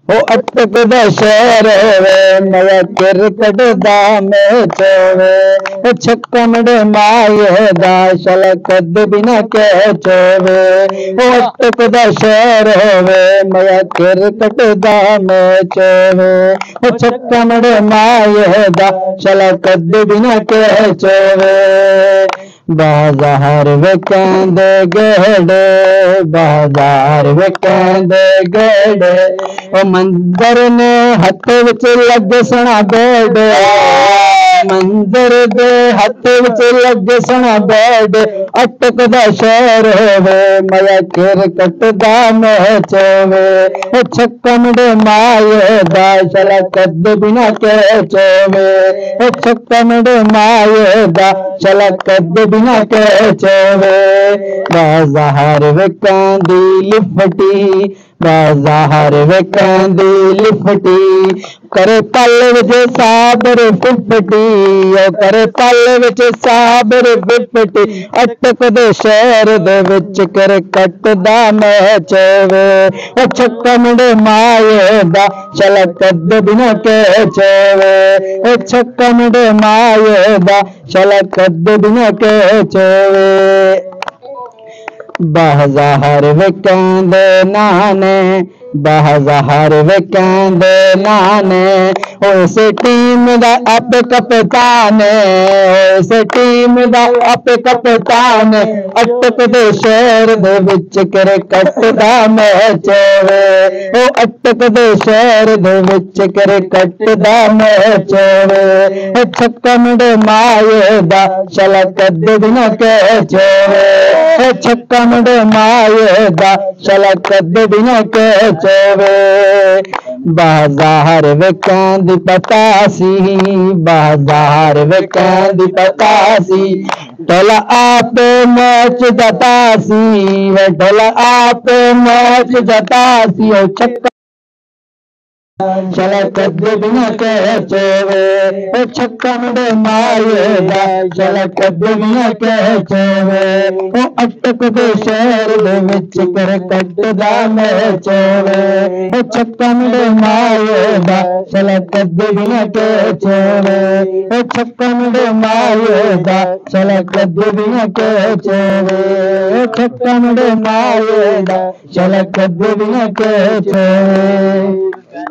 ओ अटक दा शहर होवे मया क्रिकेट दा मैच होवे छक्का मड़े माए दा शल कद बिना कैच होवे ओ अटक दा शहर होवे मया क्रिकेट दा मैच होवे ओ छक्का मड़े माए दा शल कद बिना कैच होवे बाजार विकंदे गहड़े बाजार विकंदे गहड़े ओ मंदर ने हथ विच लग सना बेड़ मंदर दे हथ विच लग सना बेड़ अटक दा शहर होवे मया क्रिकेट दा मैच होवे ओ छक्का मड़े माए दा शला कद बिना कैच होवे ओ छक्का मड़े माए दा शला कद बिना कैच होवे बाजार विकंदी लिफटी बाजार विकंदी लिफटी करे पल विच साबर फिफटी ओ करे पल विच साबर फिफटी अटक दे शहर दे विच क्रिकेट दा मैच होवे ओ छक्का मुंडे माए दा चल कद बिना कैच होवे ओ छक्का मुंडे माए दा चल कद बिना कैच होवे बाजार विकंदे नाने बाजार विकंदे नाने उस टीम दा आप कप्तान उस टीम दा आप कप्तान अटक दे शहर दे विच क्रिकेट दा मैच होवे ओ अटक दे शहर दे विच क्रिकेट दा मैच होवे ओ छक्का मुंडे माए दा चल कद बिना कैच होवे ओ छक्का मुंडे माए दा चल कद बिना कैच बाजार विकंदी पतासी बाजार विकंदी पतासी टोला आप मैच जतासी वे टोला आप मैच जतासी ओ छक्का चला कद बिना कैच होवे ओ छक्का मुंडे माए दा चला कद बिना कैच होवे ओ अटक दे शहर दे विच क्रिकेट दा मैच होवे ओ छक्का मुंडे माए दा चला कद बिना कैच होवे ओ छक्का मुंडे माए दा चला कद बिना कैच होवे ओ छक्का मुंडे माए दा चला कद बिना कैच होवे